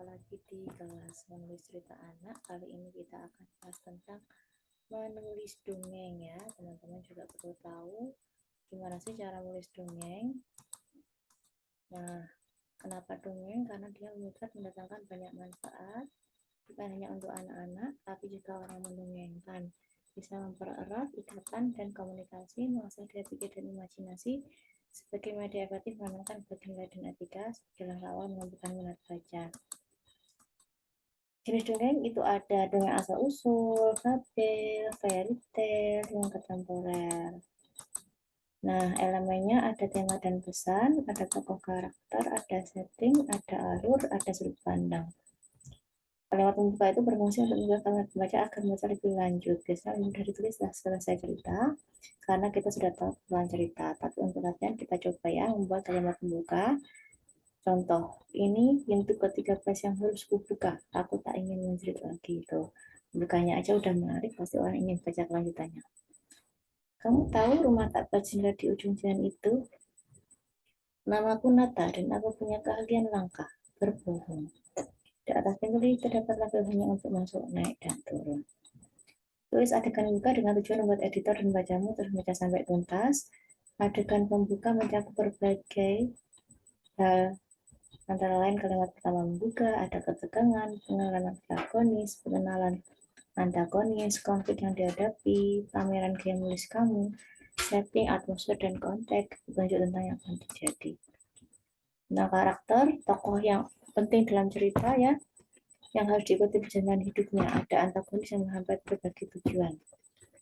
Jumpa lagi di kelas menulis cerita anak. Kali ini kita akan bahas tentang menulis dongeng ya. Teman-teman juga perlu tahu gimana sih cara menulis dongeng. Nah, kenapa dongeng? Karena dia mendatangkan banyak manfaat, bukan hanya untuk anak-anak, tapi juga orang mendongengkan. Bisa mempererat ikatan dan komunikasi, mengasah daya pikir dan imajinasi, sebagai media efektif menanamkan nilai dan etika, sebagai langkah awal menumbuhkan minat baca. Jenis dongeng itu ada dongeng asal-usul, fabel, fairy tale, dongeng kontemporer. Nah, elemennya ada tema dan pesan, ada tokoh karakter, ada setting, ada alur, ada sudut pandang. Kalimat pembuka itu berfungsi untuk membuat kalimat pembaca agar membaca lebih lanjut. Biasanya mudah ditulis setelah selesai cerita, karena kita sudah tahu pelan cerita. Tapi untuk latihan kita coba ya membuat kalimat pembuka. Contoh, ini pintu ke-13 yang harus kubuka. Aku tak ingin menjerit lagi itu. Bukanya aja udah menarik, pasti orang ingin baca kelanjutannya. Kamu tahu rumah tak berjendela di ujung jalan itu? Namaku Nata dan aku punya keahlian langkah, berbohong. Di atas pintu terdapat label hanya untuk masuk, naik, dan turun. Tulis adegan buka dengan tujuan membuat editor dan bacamu terus membaca sampai tuntas. Adegan pembuka mencakup berbagai hal, antara lain kalimat pertama membuka, ada ketegangan, pengenalan protagonis, pengenalan antagonis, konflik yang dihadapi, pameran gaya menulis kamu, setting, atmosfer, dan konteks, petunjuk tentang yang akan terjadi. Nah, karakter, tokoh yang penting dalam cerita ya, yang harus diikuti perjalanan hidupnya. Ada antagonis yang menghambat berbagai tujuan.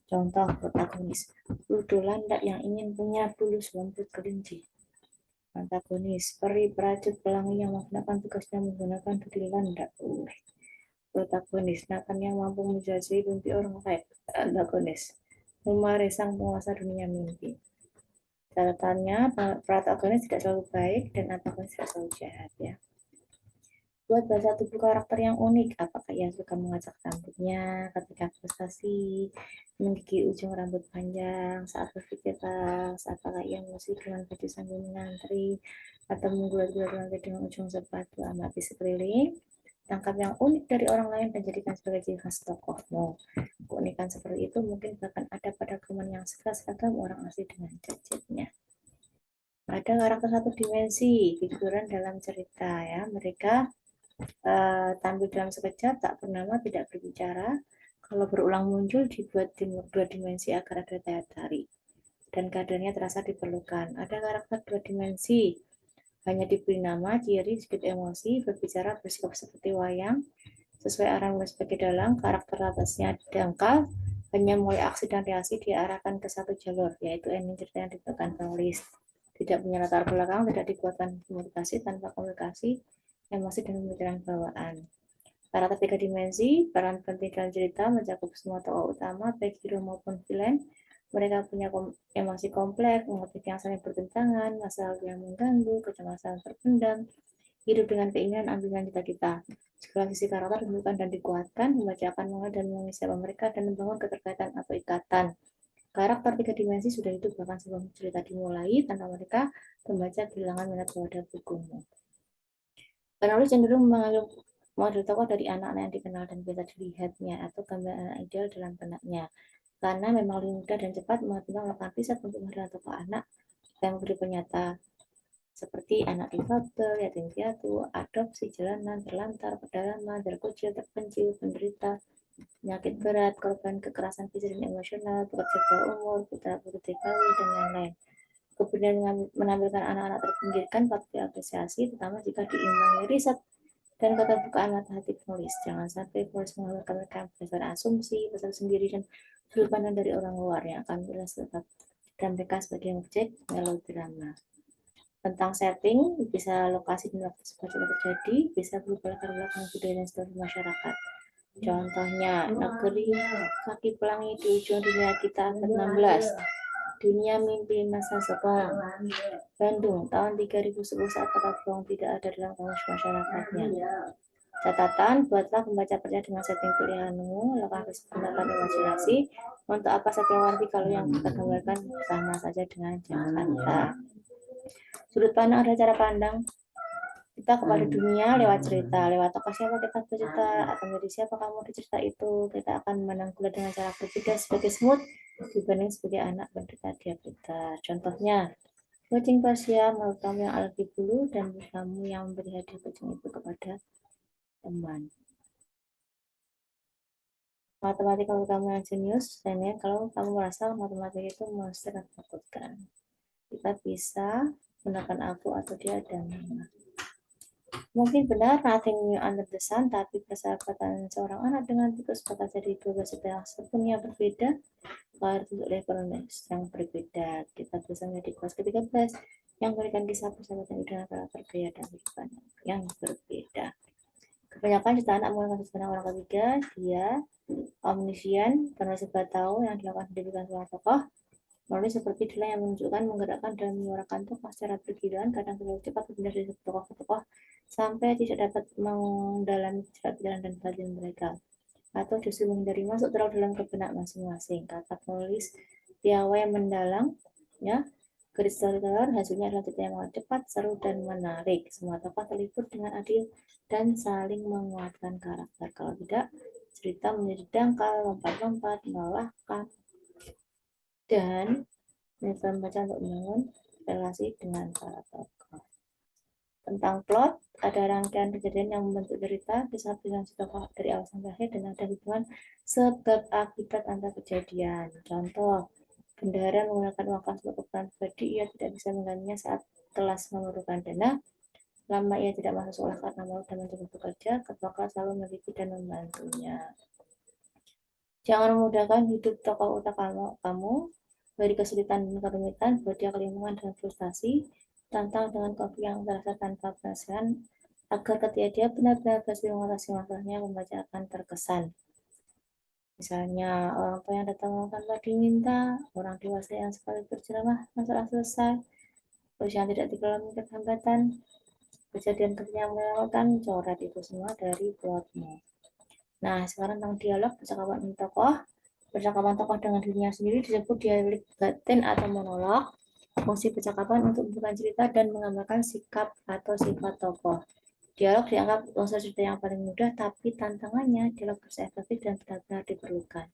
Contoh protagonis, Ludo landak yang ingin punya bulu selumput kelinci. Antagonis, peri prajurit pelangi yang melaksanakan tugasnya menggunakan duri landak. Protagonis, Nathan yang mampu menjelajahi mimpi orang lain. Antagonis, Umare sang penguasa dunia mimpi. Catatannya, protagonis tidak selalu baik dan antagonis tidak selalu jahat ya. Buat bahasa tubuh karakter yang unik, apakah ia suka mengacak rambutnya ketika prestasi, menggigit ujung rambut panjang saat berpikir keras, apakah ia musik dengan baju sambil mengantri, atau menggulat-gulat lantai dengan ujung sepatu amati sekeliling. Tangkap yang unik dari orang lain dan jadikan sebagai ciri khas tokohmu. Keunikan seperti itu mungkin bahkan ada pada teman yang seragam orang asli dengan cacatnya. Ada karakter satu dimensi, figuran dalam cerita ya. Mereka tampil dalam sekejap, tak bernama, tidak berbicara. Kalau berulang muncul, dibuat dua dimensi agar ada daya tarik. Dan kadarnya terasa diperlukan. Ada karakter dua dimensi, hanya diberi nama, ciri, sedikit emosi, berbicara, bersikap seperti wayang, sesuai arah menulis sebagai dalam, karakter atasnya dangkal, hanya mulai aksi dan reaksi diarahkan ke satu jalur, yaitu ending cerita yang dibawakan penulis. Tidak punya latar belakang, tidak dibuatkan komunikasi, tanpa komunikasi, emosi dan pemikiran bawaan. Karakter tiga dimensi, peran penting dalam cerita mencakup semua tokoh utama, baik hero maupun villain. Mereka punya emosi kompleks, motif yang saling bertentangan, masalah yang mengganggu, kecemasan terpendam, hidup dengan keinginan ambilan cita-cita. Segala sisi karakter ditemukan dan dikuatkan, membacakan mengenal dan mengisi siapa mereka dan membangun keterkaitan atau ikatan. Karakter tiga dimensi sudah hidup bahkan sebelum cerita dimulai, tanpa mereka pembaca kehilangan minat terhadap bukumu. Penulis cenderung mengambil model tokoh dari anak-anak yang dikenal dan biasa dilihatnya atau gambaran anak ideal dalam benaknya. Karena memang lebih mudah dan cepat mengatakan melakukan riset untuk menghadirkan tokoh anak yang memberi pernyataan seperti anak difabel, yatim piatu, adopsi, jalanan, terlantar, pedalaman, terkucil, terpencil, penderita, penyakit berat, korban kekerasan fisik dan emosional, pekerja bawah umur, putra-putri TKW, dan lain-lain. Kemudian menampilkan anak-anak terpinggirkan patut diapresiasi, terutama jika diimbangi riset dan keterbukaan mata hati penulis. Jangan sampai penulis mengeluarkan mereka berdasarkan asumsi, pesan sendiri, dan sudut pandang dari orang luar yang akan berdasarkan dan mereka sebagai objek melodrama. Tentang setting, bisa lokasi di waktu sebuah cerita terjadi, bisa berupa latar belakang budaya dan sejarah masyarakat. Contohnya, negeri kaki pelangi di ujung dunia kita abad 16. Dunia mimpi masa Sepang. Bandung, tahun 3010 saat kata bohong tidak ada dalam kamus masyarakatnya. Catatan, buatlah pembaca percaya dengan setting pilihanmu, lakukan riset pendapat imajinasi. Untuk apa setting warna kalau yang kita gambarkan sama saja dengan Jakarta. Sudut pandang adalah cara pandang. kita kepada dunia lewat cerita, lewat tokoh siapa kita bercerita, atau menjadi siapa kamu di cerita itu. Kita akan menanggung dengan cara berbeda sebagai semut dibanding sebagai anak penderita diabetes. Contohnya, kucing Persia menurut kamu yang alergi bulu dan kamu yang memberi hadiah kucing itu kepada teman. Matematika kalau kamu yang jenius, dan ya kalau kamu merasa matematika itu monster dan menakutkan, kita bisa gunakan aku atau dia dan mama. Mungkin benar nothing new under the sun, tapi persahabatan seorang anak dengan tikus bakal jadi dua belas yang sepenuhnya berbeda karena level yang berbeda. Kita bisa menjadi kelas ke-13 yang memberikan kisah persahabatan dengan karakter gaya dan kehidupan yang berbeda. Kebanyakan cerita anak menggunakan sebenarnya orang ketiga, dia omniscient, penulis tahu yang dilakukan pendidikan seorang tokoh, menulis seperti dia yang menunjukkan, menggerakkan, dan menyuarakan tokoh secara bergiliran, kadang terlalu cepat berpindah dari tokoh ke tokoh, sampai tidak dapat mendalami pikiran dan batin mereka, atau justru menghindari masuk terlalu dalam ke benak masing-masing. Kata penulis piawai mendalang, ya, garis storyteller hasilnya adalah cerita yang cepat, seru, dan menarik. Semua tokoh terliput dengan adil dan saling menguatkan karakter. Kalau tidak, cerita menjadi dangkal, lompat-lompat, melelahkan, dan membaca untuk membangun relasi dengan para tokoh. Tentang plot, ada rangkaian kejadian yang membentuk cerita, kisah dengan tokoh dari awal sampai akhir, dan ada hubungan sebab akibat antar kejadian. Contoh, bendahara menggunakan uang kas untuk kebutuhan pribadi, ia tidak bisa menggantinya saat kelas memerlukan dana. Lama ia tidak masuk sekolah karena malu dan mencoba bekerja, ketua kelas selalu meneliti dan membantunya. Jangan memudahkan hidup tokoh utama kamu, beri kesulitan dan kerumitan, buat dia kelimpungan dan frustasi, tantang dengan konflik yang terasa tanpa penyelesaian, agar ketika dia benar-benar berhasil mengatasi masalahnya, membaca akan terkesan. Misalnya, orang tua yang datang tanpa diminta, orang dewasa yang sekali berceramah, masalah selesai, terus yang tidak dialami hambatan, kejadian yang melewatkan, coret itu semua dari plotmu. Nah, sekarang tentang dialog percakapan tokoh dengan dirinya sendiri disebut dialog batin atau monolog. Fungsi percakapan untuk membuka cerita dan menggambarkan sikap atau sifat tokoh. Dialog dianggap unsur cerita yang paling mudah, tapi tantangannya dialog harus efektif dan benar-benar diperlukan.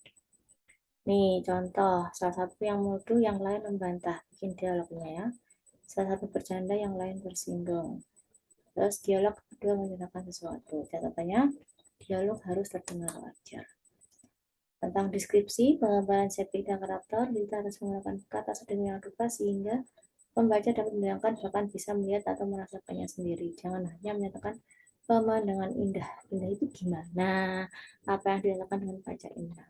Nih, contoh, salah satu yang menuduh, yang lain membantah, bikin dialognya ya. Salah satu bercanda, yang lain tersinggung. Terus dialog kedua menceritakan sesuatu. Catatannya, dialog harus terdengar wajar. Tentang deskripsi, pengembangan setting dan karakter, kita harus menggunakan kata sedemikian rupa sehingga pembaca dapat membayangkan, bahkan bisa melihat atau merasakannya sendiri. Jangan hanya menyatakan pemandangan indah. Indah itu gimana? Apa yang dirasakan dengan baca indah?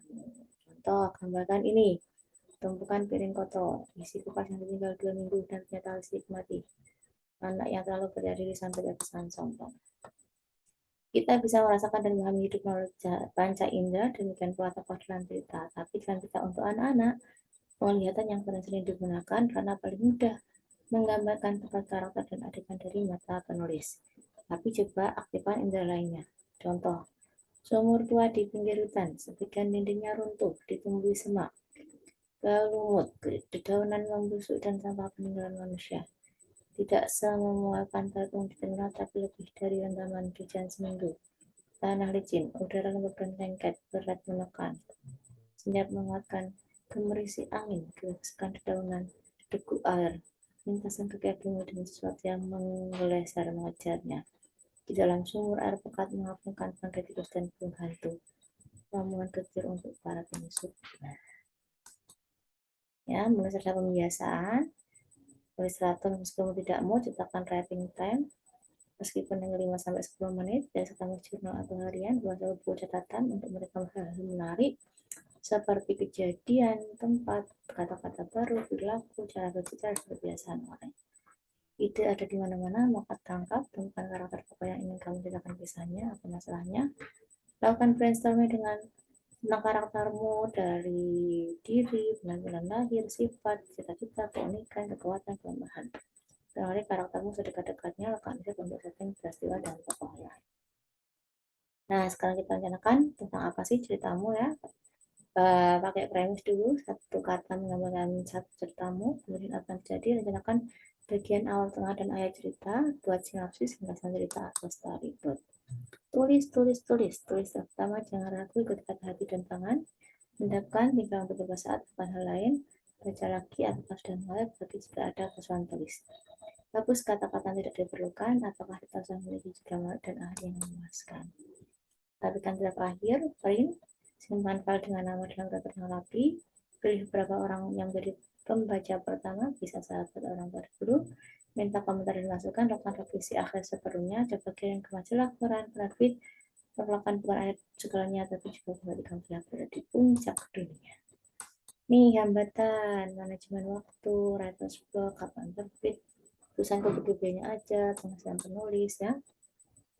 Contoh, gambarkan ini. Tumpukan piring kotor, isi kulkas yang tinggal 2 minggu dan ternyata harus dinikmati. Anak yang terlalu berdiri sampai kesan sombong. Kita bisa merasakan dan memahami hidup melalui panca indera, demikian pula tokoh dalam cerita. Tapi dalam cerita untuk anak-anak, penglihatan yang paling sering digunakan karena paling mudah menggambarkan tempat karakter dan adegan dari mata penulis. Tapi coba aktifkan indera lainnya. Contoh, sumur tua di pinggir hutan, sebagian dindingnya runtuh, ditumbuhi semak, lumut, dedaunan membusuk dan sampah peninggalan manusia. Tidak sememuakan patung di terminal, tapi lebih dari rendaman hujan seminggu. Tanah licin, udara lembab dan lengket, berat menekan. Senyap menguatkan, gemerisi angin, gesekan dedaunan, degup air, lintasan kaki apimu dengan sesuatu yang menggeser mengejarnya. Di dalam sumur air pekat mengapungkan bangkai tikus dan burung hantu. Ramuan kecil untuk para penyusup. Ya, mulai ada pembiasaan. Ilustrator, meskipun tidak mau, ciptakan writing time meskipun hanya 5-10 menit, dari setengah jurnal atau harian, buat buku catatan untuk mereka hal-hal menarik seperti kejadian, tempat, kata-kata baru, perilaku, cara berbicara, kebiasaan orang. Ide ada di mana-mana, maka tangkap, temukan karakter tokoh yang ingin kamu ceritakan kisahnya atau masalahnya. Lakukan brainstorming tentang karaktermu, dari diri, penampilan lahir, sifat, cita-cita, keunikan, kekuatan, kelemahan. Kenali karaktermu sedekat-dekatnya, lakukan riset untuk setting peristiwa dan tokohnya. Nah, sekarang kita rencanakan tentang apa sih ceritamu ya. Pakai premis dulu, satu kata menggambarkan satu ceritamu, kemudian apa yang terjadi, rencanakan bagian awal, tengah, dan akhir cerita, buat sinopsis, ringkasan cerita, atau storyboard. Tulis, tulis, tulis. Tulis yang pertama, jangan ragu, ikut kata hati dan tangan. Hendakkan tinggal beberapa saat bukan hal lain. Baca lagi apakah sudah mulai, berarti jika ada kesulitan tulis. Hapus kata-kata yang tidak diperlukan, apakah kita sudah memiliki jeda dan akhir yang memuaskan. Tapikan draft akhir, print, simpan file dengan nama dalam daftar yang rapi, pilih beberapa orang yang menjadi pembaca pertama, bisa sahabat orang terdahulu, minta komentar dan masukan, lakukan revisi akhir sepenuhnya, coba kirim ke majalah, koran, penerbit, perlakuan bukan ayat segalanya, tapi juga kembalikan majalah berada di puncak dunia. Nih hambatan, manajemen waktu, writer's block, kapan terbit, tulisan kedua-duanya aja, penghasilan penulis ya.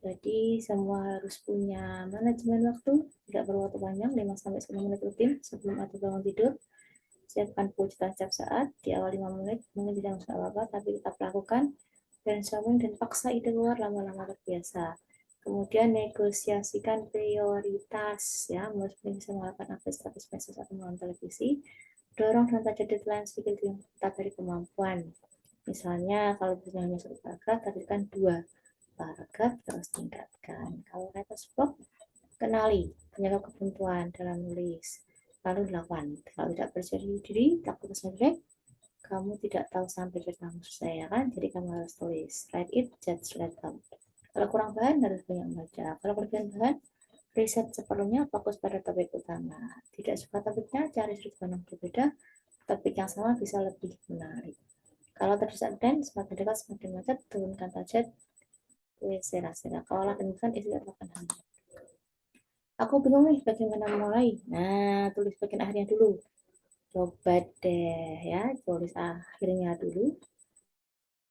Jadi semua harus punya manajemen waktu, tidak perlu waktu panjang, 5-10 menit rutin sebelum atau bangun tidur. Siapkan pelucutan setiap saat, di awal 5 menit, mungkin tidak usah apa-apa, tapi tetap lakukan. Brainstorming dan paksa ide keluar, lama-lama terbiasa. Kemudian negosiasikan prioritas, ya, mulai bisa melakukan update status medsos atau menonton televisi. Dorong dan taja deadline sedikit yang ketat dari kemampuan. Misalnya, kalau bisa hanya satu paragraf, targetkan 2 paragraf, terus tingkatkan. Kalau writer's block, kenali penyebab kebuntuan dalam nulis, lalu dilakukan. Kalau tidak percaya diri, takut jelek, kamu tidak tahu sampai kamu selesai ya kan, jadi kamu harus tulis. Write it, judge later. Kalau kurang bahan, harus banyak membaca. Kalau kelebihan bahan, riset seperlunya, fokus pada topik utama. Tidak suka topiknya, cari sudut pandang berbeda, topik yang sama bisa lebih menarik. Kalau terdesak dan semakin dekat semakin macet, turunkan target. Sera-sera. Kalau dan bukan isi lakukan hal. Aku bingung nih bagaimana mulai. Nah, tulis bagian akhirnya dulu. Coba deh ya, tulis akhirnya dulu.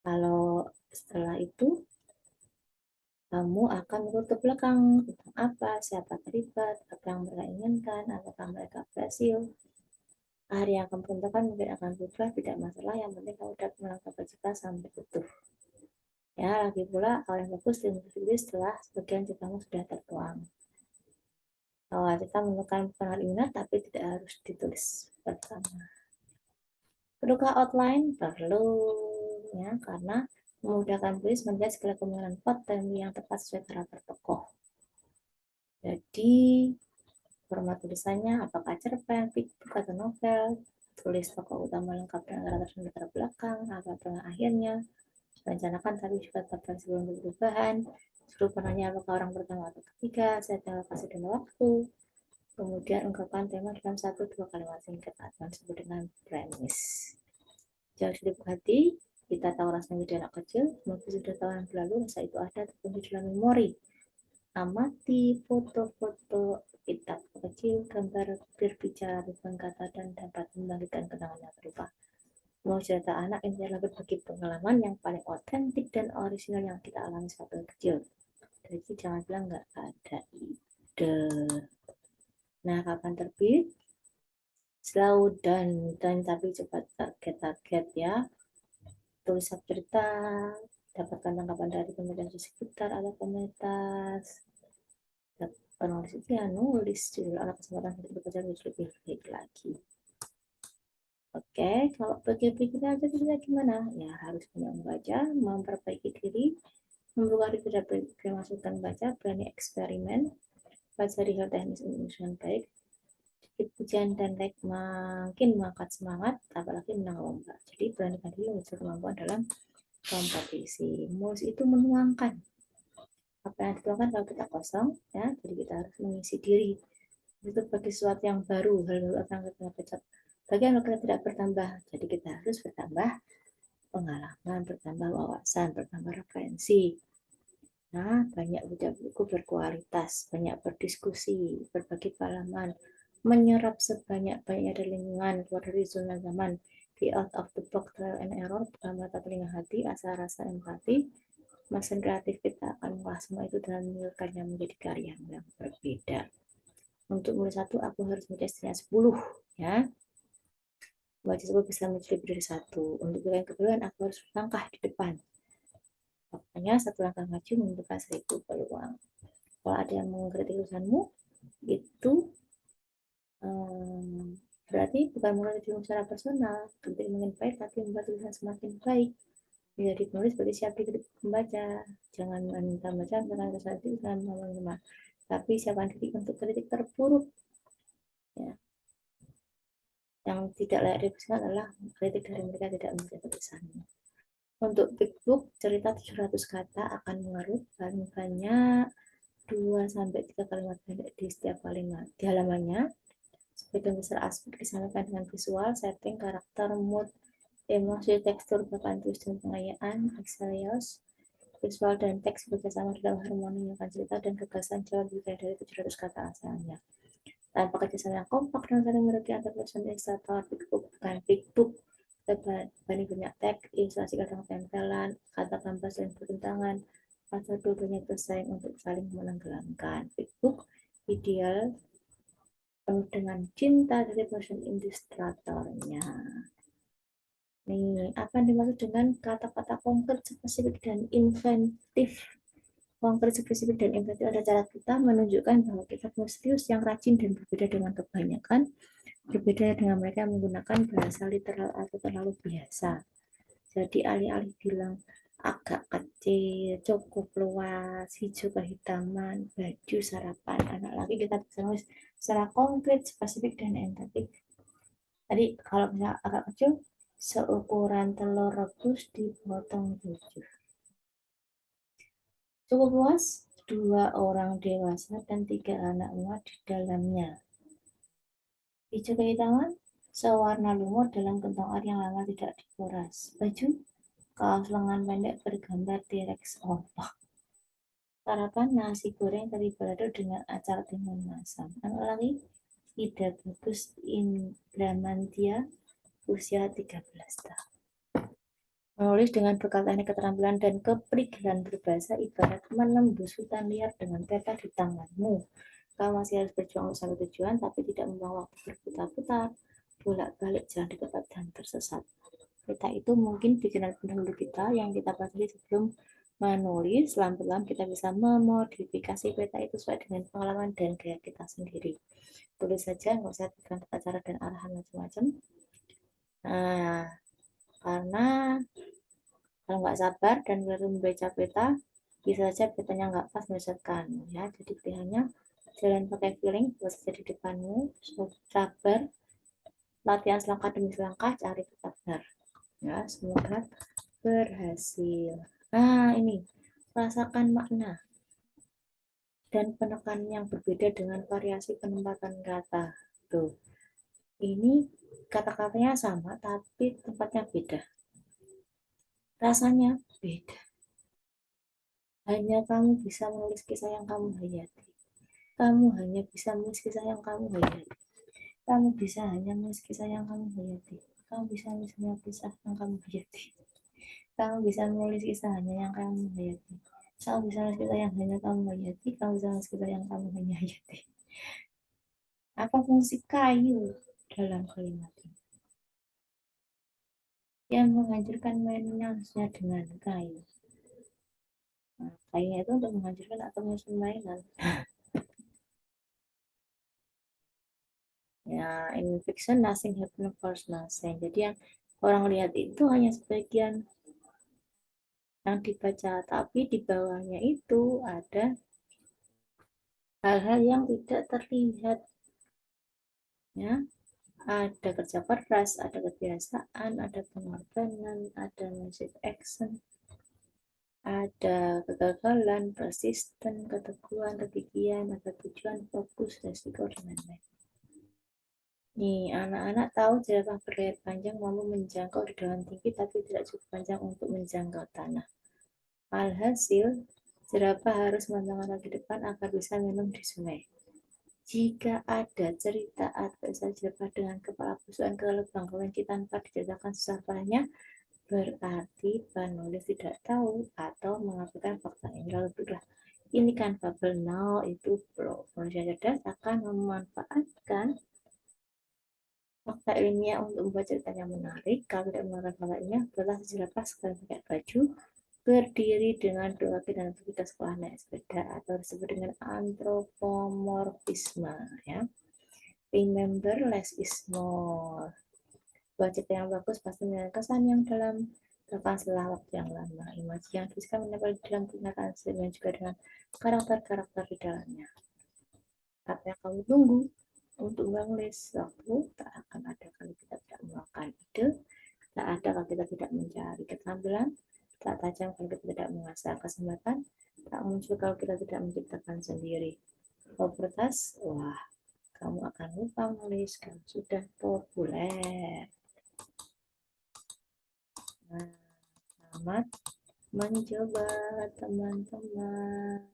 Kalau setelah itu, kamu akan menurut ke belakang tentang apa, siapa terlibat, apa yang mereka inginkan, apakah mereka berhasil. Akhir yang akan menentukan mungkin akan berubah, tidak masalah. Yang penting kamu dapat melangkah cerita sampai utuh. Ya, lagi pula kalau yang bagus ditulis setelah sebagian ceritamu sudah tertuang. Kalau kita menemukan bukan minat, tapi tidak harus ditulis pertama. Perlukah outline? Perlu, ya, karena memudahkan tulis menjadi segala kemungkinan plot dan yang tepat sesuai karakter tokoh. Jadi, format tulisannya apakah cerpen, fiktif, atau novel, tulis tokoh utama lengkap dengan latar latar belakang, apa tengah akhirnya, rencanakan tapi juga tetap sebelum perubahan, suruh penanya apakah orang pertama atau ketiga, setting lokasi dan waktu, kemudian ungkapkan tema dalam 1-2 kalimat singkat atau disebut dengan premis. Jangan sedih hati, kita tahu rasanya jadi anak kecil, mungkin sudah tahun yang berlalu, rasa itu ada terkunci dalam memori. Amati foto-foto kita kecil, gambar berbicara ribuan kata dan dapat membangkitkan kenangan yang berupa. Mau cerita anak ini adalah berbagi pengalaman yang paling otentik dan orisinal yang kita alami waktu kecil. Jadi jangan bilang nggak ada ide. Nah, kapan terbit? Slow dan tapi cepat target ya. Tulis cerita, dapatkan tanggapan dari komunitas di sekitar atau komunitas. Penulis itu ya nulis judul anak kesempatan untuk bekerja lebih baik lagi. Oke, kalau pikir-pikir aja tulisnya gimana? Ya harus punya membaca, memperbaiki diri, membuka diri tidak masukan baca, berani eksperimen, baca di hal teknis dengan baik, pujian dan like makin mengangkat semangat, apalagi menang lomba. Jadi beranikan diri untuk kemampuan dalam kompetisi. Mulus itu menuangkan. Apa yang dituangkan kalau kita kosong, ya, jadi kita harus mengisi diri. Itu bagi sesuatu yang baru, hal baru akan kita baca. Bagian kita tidak bertambah, jadi kita harus bertambah pengalaman, bertambah wawasan, bertambah referensi. Nah, banyak baca buku berkualitas, banyak berdiskusi, berbagi pengalaman, menyerap sebanyak-banyaknya dari lingkungan, keluar dari zona zaman, be out of the box, trial and error, bukan mata telinga hati, asal rasa empati, mesin kreatif kita akan mengolah semua itu dan menyeluruhkannya menjadi karya yang berbeda. Untuk mulai 1, aku harus membaca setidaknya 10, ya. Baca 10 bisa menjadi lebih dari 1. Untuk yang kedua, aku harus langkah di depan. Pokoknya 1 langkah maju membuka 1000 peluang. Kalau ada yang mengkritik urusanmu, itu berarti bukan mulai dirimu secara personal, tidak ingin baik, tapi membuat tulisan semakin baik. Jadi penulis berarti siap dikritik pembaca. Jangan mentah-mentah, jangan kesalahan, jangan teman-teman. Tapi siapkan diri untuk kritik terburuk. Ya. Yang tidak layak dibacakan adalah kritik dari mereka tidak membaca tulisannya. Untuk big book, cerita 700 kata akan mengarut paling banyak 2-3 kalimat pendek di setiap kalimat. Di halamannya, sebagian besar aspek disampaikan dengan visual, setting, karakter, mood, emosi, tekstur, bahkan tulis dan pengayaan, Excelios, visual dan teks bekerjasama dalam harmoni menyebabkan cerita dan gagasan jauh lebih dari 700 kata asalnya. Tanpa kerjasama yang kompak dan saling mengerti antar tulisan ilustrator, big book bukan big book, banyak teks, ilustrasi kadang tempelan, kata kanvas dan bertentangan, atau dua-duanya bersaing untuk saling menenggelamkan. Big book ideal penuh dengan cinta dari person ilustratornya. Nih, apa yang dimaksud dengan kata-kata konkret, spesifik, dan inventif? Konkret, spesifik, dan inventif adalah cara kita menunjukkan bahwa kita serius yang rajin dan berbeda dengan kebanyakan, berbeda dengan mereka yang menggunakan bahasa literal atau terlalu biasa. Jadi alih-alih bilang agak kecil, cukup luas, hijau kehitaman, baju sarapan anak laki, kita bisa nulis secara konkret, spesifik, dan inventif. Tadi kalau misalnya agak kecil, seukuran telur rebus dipotong 7. Cukup luas, 2 orang dewasa dan 3 anak muda di dalamnya. Hijau kehitaman, sewarna lumut dalam kentang air yang lama tidak dikuras. Baju, kaos lengan pendek bergambar T-Rex opak. Sarapan nasi goreng teri balado dengan acar timun masam. Anak lagi, Ida Bagus Indramantia, usia 13 tahun. Menulis dengan bekal teknik keterampilan dan keprigelan berbahasa ibarat menembus hutan liar dengan peta di tanganmu. Kamu masih harus berjuang untuk sampai tujuan, tapi tidak membuang waktu berputar-putar, bolak-balik jalan di tempat dan tersesat. Peta itu mungkin bikinan pendahulu kita yang kita pelajari sebelum menulis. Pelan-pelan kita bisa memodifikasi peta itu sesuai dengan pengalaman dan gaya kita sendiri. Tulis saja, nggak usah bikin tata cara dan arahan macam-macam. Nah, karena kalau nggak sabar dan baru membaca peta, bisa saja petanya nggak pas menyesatkan. Ya, jadi pilihannya jalan pakai feeling, buat saja di depanmu, sabar, latihan selangkah demi selangkah, cari partner. Ya, semoga berhasil. Nah, ini rasakan makna dan penekanan yang berbeda dengan variasi penempatan kata. Tuh, ini kata-katanya sama tapi tempatnya beda. Rasanya beda. Hanya kamu bisa menulis kisah yang kamu hayati. Kamu hanya bisa menulis kisah yang kamu hayati. Kamu bisa hanya menulis kisah yang kamu hayati. Kamu bisa menulis kisah yang kamu hayati. Kamu bisa menulis kisah hanya yang kamu hayati. Kamu bisa menulis kisah yang hanya kamu hayati. Kamu bisa menulis kisah yang kamu hanya hayati. Apa fungsi kayu dalam kalimat ini? Yang menghancurkan mainannya dengan kayu. Nah, kayunya itu untuk menghancurkan atau menyusun mainan. Ya, in fiction nothing happen first nothing. Jadi yang orang lihat itu hanya sebagian yang dibaca, tapi di bawahnya itu ada hal-hal yang tidak terlihat. Ya, ada kerja keras, ada kebiasaan, ada pengorbanan, ada massive action, ada kegagalan, persisten, keteguhan, kegigihan, ada tujuan, fokus, resiko, dan lain-lain. Nih, anak-anak tahu jerapah berlayar panjang mampu menjangkau dedaunan tinggi tapi tidak cukup panjang untuk menjangkau tanah. Alhasil, jerapah harus melambangkan kaki depan agar bisa minum di sungai. Jika ada cerita atau jerapah dengan kepala busukan ke lubang kelinci tanpa diceritakan susah payahnya, berarti penulis tidak tahu atau mengabaikan fakta ini. Lalu berlah, ini kan bubble, now itu pro. Manusia cerdas akan memanfaatkan fakta ilmiah untuk membuat ceritanya menarik. Kalau tidak menggunakan fakta ilmiah, berlah jerapah sekalian pakai baju, berdiri dengan dua kaki dan pergi ke sekolah naik sepeda atau disebut dengan antropomorfisme. Ya. Remember, less is more. Buat cerita yang bagus pasti dengan kesan yang dalam, bahkan setelah waktu yang lama. Imajinasi yang dituliskan menempel di dalam pernyataan dan juga dengan karakter-karakter di dalamnya. Apa yang kamu tunggu untuk menulis? Waktu tak akan ada kalau kita tidak melakukan ide, tak ada kalau kita tidak mencari keterampilan, tak tajam kalau kita tidak mengasah kesempatan, tak muncul kalau kita tidak menciptakan sendiri. Propertas, wah, kamu akan lupa menulis kalau sudah populer. Nah, selamat mencoba teman-teman.